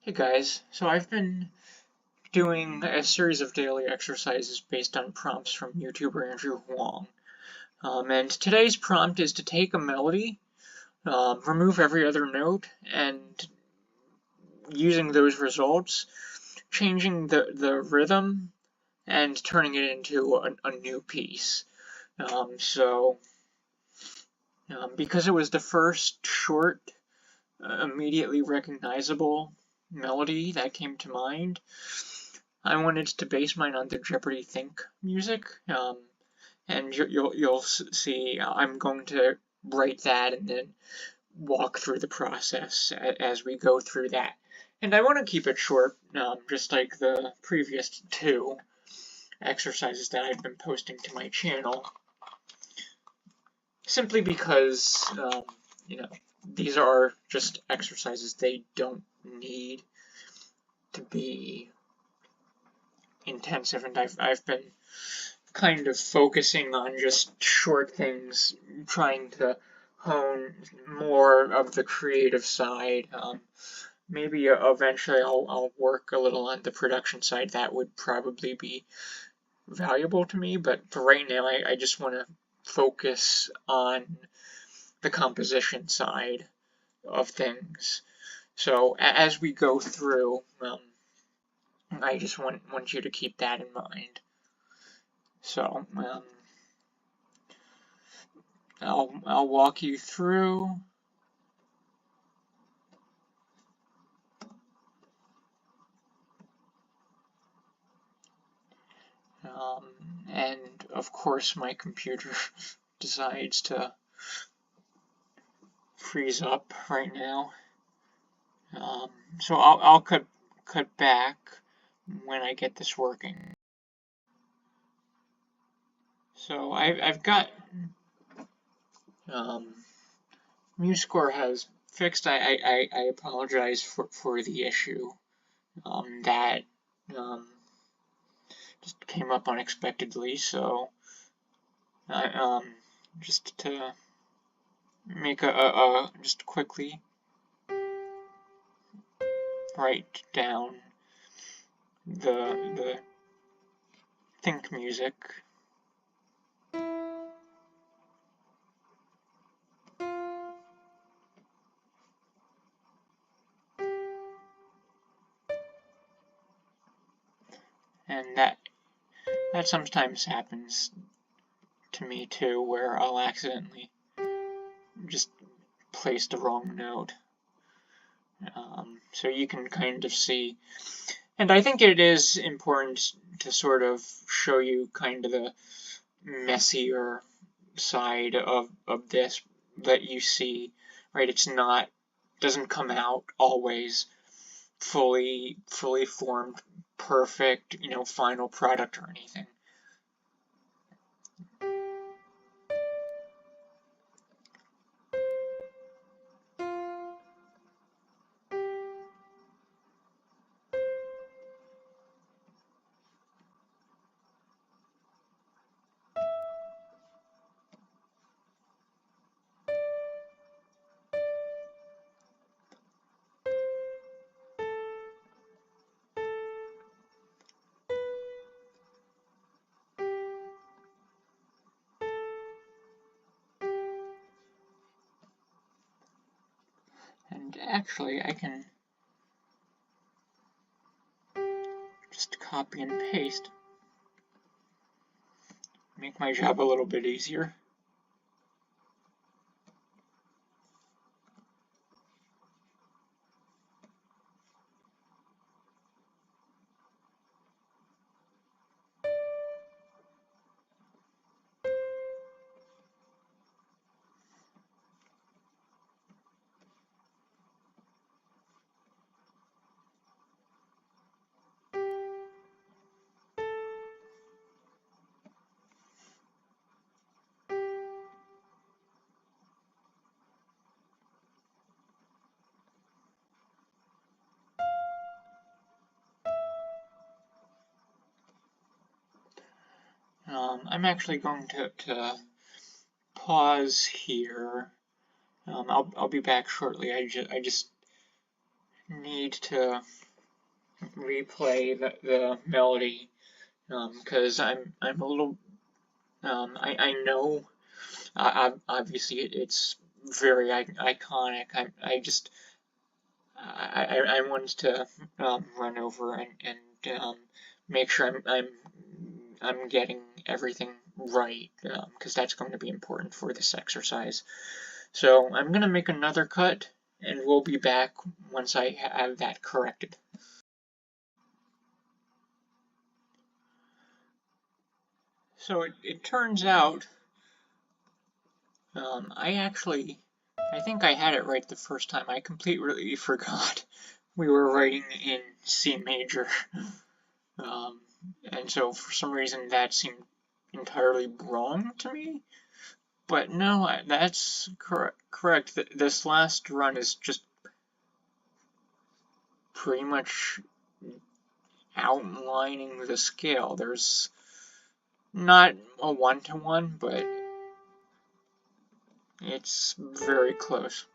Hey guys, so I've been doing a series of daily exercises based on prompts from YouTuber Andrew Huang. And today's prompt is to take a melody, remove every other note, and using those results, changing the rhythm and turning it into a new piece. Because it was the first short, immediately recognizable melody that came to mind, I wanted to base mine on the Jeopardy Think music, and you'll see I'm going to write that and then walk through the process as we go through that. And I want to keep it short, just like the previous two exercises that I've been posting to my channel, simply because these are just exercises. They don't need to be intensive, and I've been kind of focusing on just short things, trying to hone more of the creative side. Maybe eventually I'll work a little on the production side. That would probably be valuable to me, but for right now I just want to focus on the composition side of things. So as we go through, I just want you to keep that in mind. So I'll walk you through. And of course my computer decides to freeze up right now. So I'll cut back when I get this working. So I've got MuseScore has fixed. I apologize for the issue that just came up unexpectedly. So just to make just quickly write down the think music. And that sometimes happens to me too, where I'll accidentally just place the wrong note. So you can kind of see, and I think it is important to sort of show you kind of the messier side of this that you see, right? It's not, doesn't come out always fully formed, perfect, final product or anything. And actually, I can just copy and paste, make my job a little bit easier. I'm actually going to pause here. I'll be back shortly. I just need to replay the melody, because I'm a little, I know, obviously it's very iconic. I wanted to run over and make sure I'm getting everything right, because that's going to be important for this exercise. So I'm going to make another cut, and we'll be back once I have that corrected. So it turns out, I think I had it right the first time. I completely forgot we were writing in C major. And so for some reason that seemed entirely wrong to me. But no, that's correct. This last run is just pretty much outlining the scale. There's not a one-to-one, but it's very close.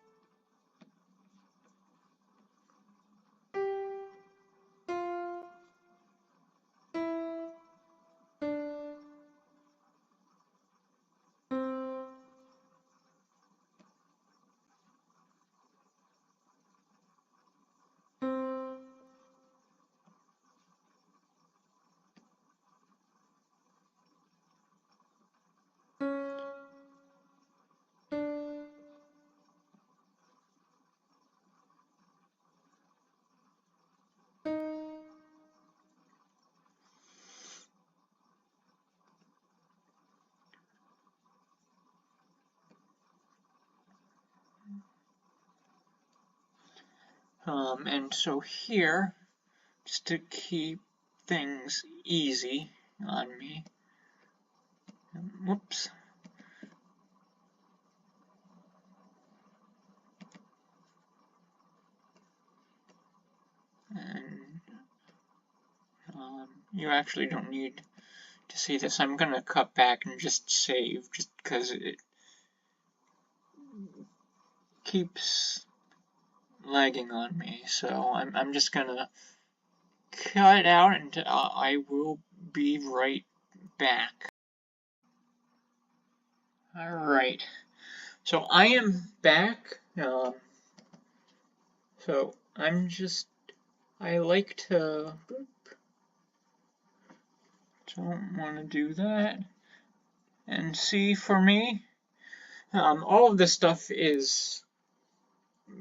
And so here, just to keep things easy on me, whoops. And you actually don't need to see this. I'm gonna cut back and just save, just because it keeps lagging on me. So I'm just gonna cut it out, and I will be right back. Alright, so I am back. So I like to, don't want to do that. And see, for me, all of this stuff is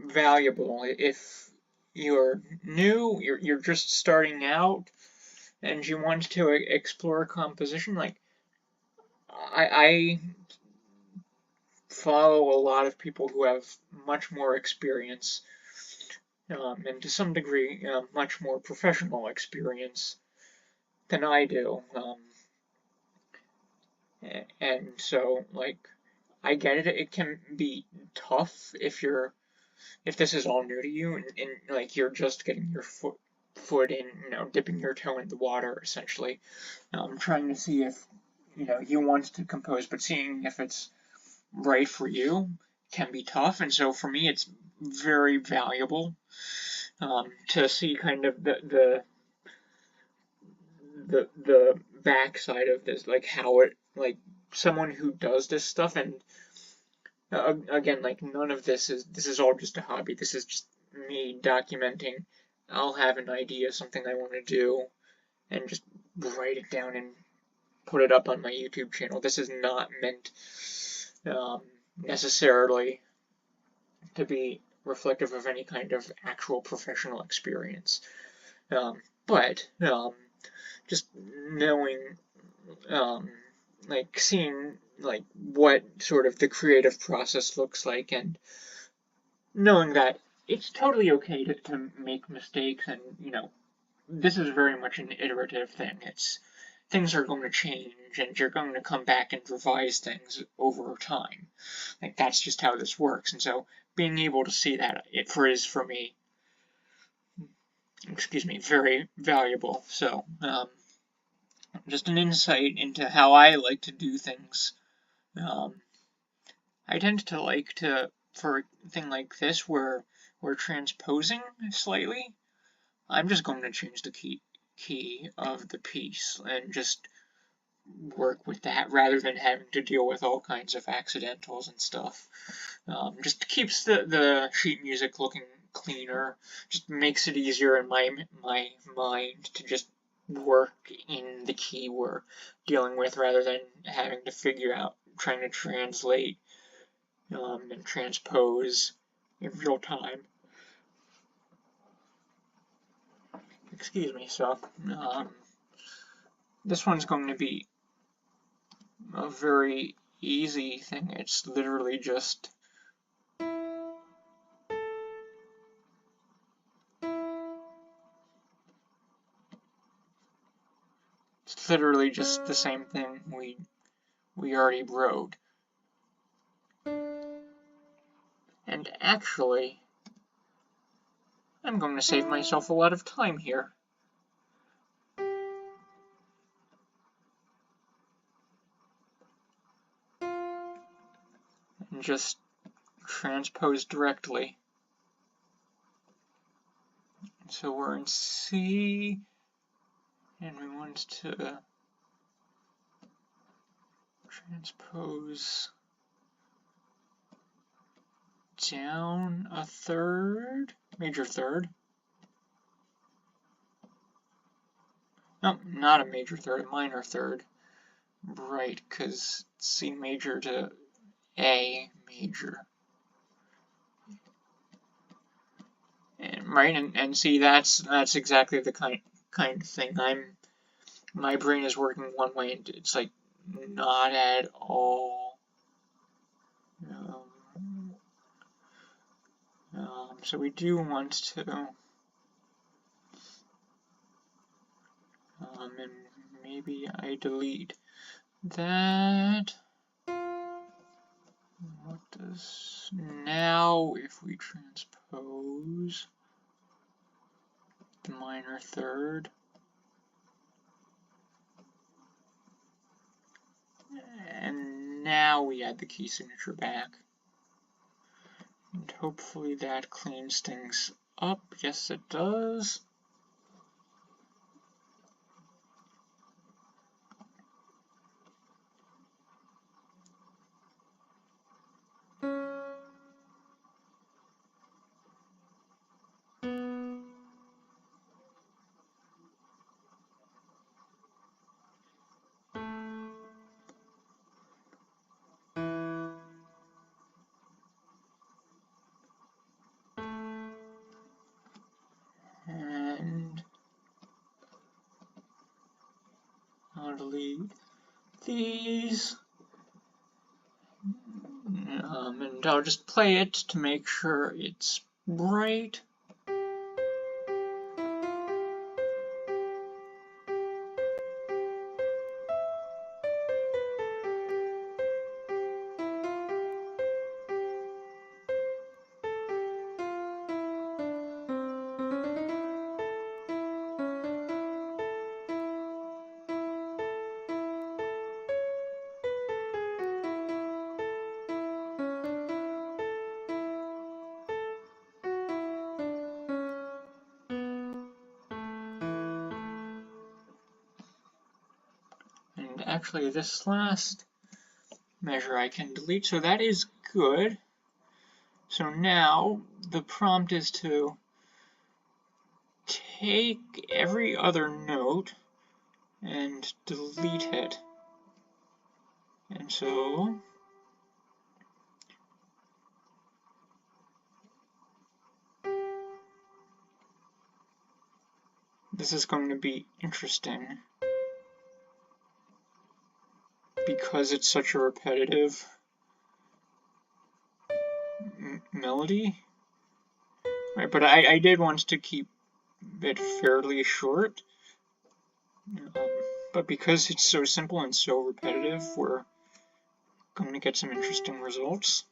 valuable. If you're new, you're just starting out, and you want to explore composition, like I follow a lot of people who have much more experience, and to some degree, much more professional experience than I do. And so, like, I get it. It can be tough if this is all new to you, and like you're just getting your foot in, dipping your toe in the water, essentially. Trying to see if, you want to compose, but seeing if it's right for you can be tough. And so for me, it's very valuable to see kind of the backside of this, like how it, like someone who does this stuff. And again, like none of this is all just a hobby. This is just me documenting. I'll have an idea, something I want to do, and just write it down and put it up on my YouTube channel. This is not meant necessarily to be reflective of any kind of actual professional experience. But just knowing, like seeing like what sort of the creative process looks like, and knowing that it's totally okay to make mistakes, and this is very much an iterative thing. Things are going to change, and you're going to come back and revise things over time. Like that's just how this works. And so being able to see that is for me, very valuable. So just an insight into how I like to do things. I tend to like to, for a thing like this where or transposing slightly, I'm just going to change the key of the piece and just work with that rather than having to deal with all kinds of accidentals and stuff. Just keeps the sheet music looking cleaner, just makes it easier in my mind to just work in the key we're dealing with rather than having to figure out, trying to translate and transpose in real time. Excuse me, so this one's going to be a very easy thing. It's literally just the same thing we already wrote. And actually, I'm going to save myself a lot of time here. And just transpose directly. So we're in C, and we want to transpose down a third, major third. No, not a major third, a minor third. Right, because C major to A major. And see, that's exactly the kind of thing my brain is working one way, and it's like not at all. So we do want to, and maybe I delete that. What does now if we transpose the minor third? And now we add the key signature back. And hopefully that cleans things up. Yes, it does. And I'll delete these. And I'll just play it to make sure it's right. And actually this last measure I can delete, so that is good. So now the prompt is to take every other note and delete it. And so this is going to be interesting because it's such a repetitive melody. Right, but I did want to keep it fairly short. But because it's so simple and so repetitive, we're going to get some interesting results.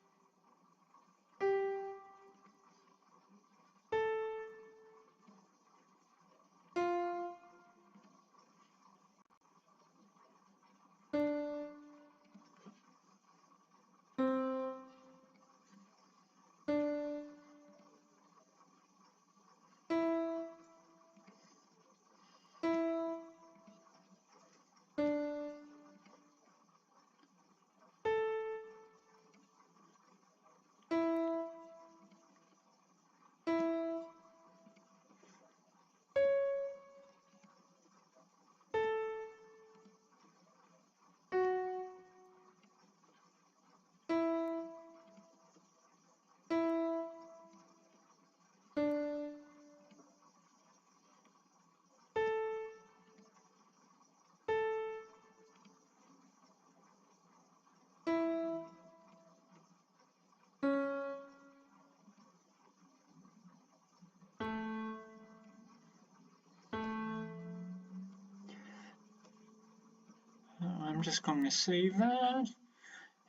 I'm just going to save that.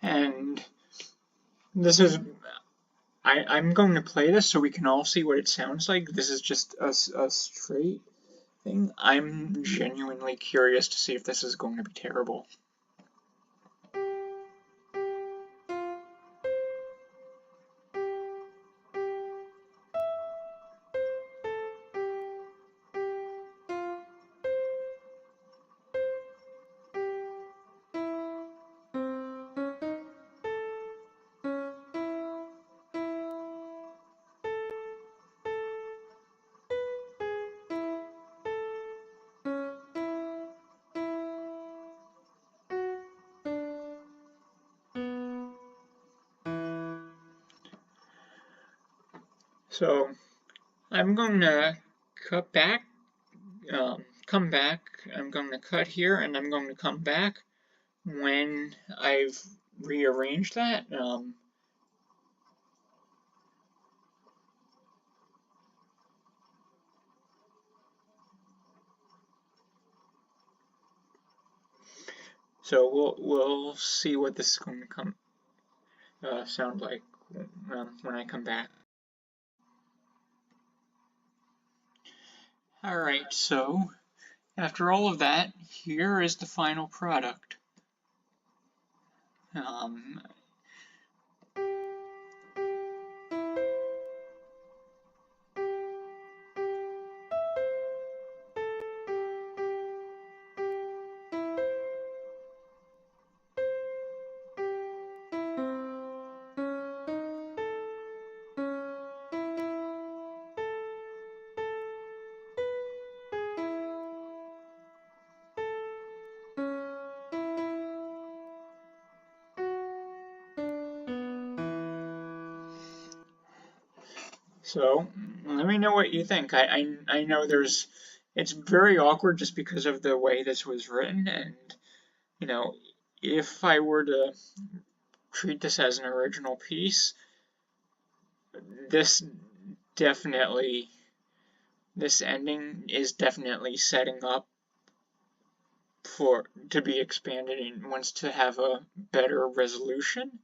And this is, I'm going to play this so we can all see what it sounds like. This is just a straight thing. I'm genuinely curious to see if this is going to be terrible. So I'm going to cut back, come back. I'm going to cut here, and I'm going to come back when I've rearranged that. So we'll see what this is going to sound like when I come back. All right, so after all of that, here is the final product. So let me know what you think. I know it's very awkward just because of the way this was written, and you know, if I were to treat this as an original piece, this ending is definitely setting up to be expanded and wants to have a better resolution.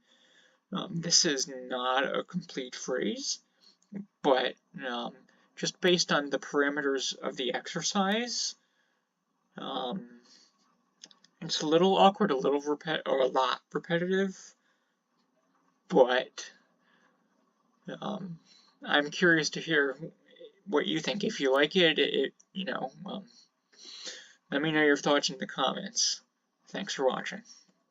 This is not a complete phrase, but just based on the parameters of the exercise, it's a little awkward, a lot repetitive, but I'm curious to hear what you think. If you like it, let me know your thoughts in the comments. Thanks for watching.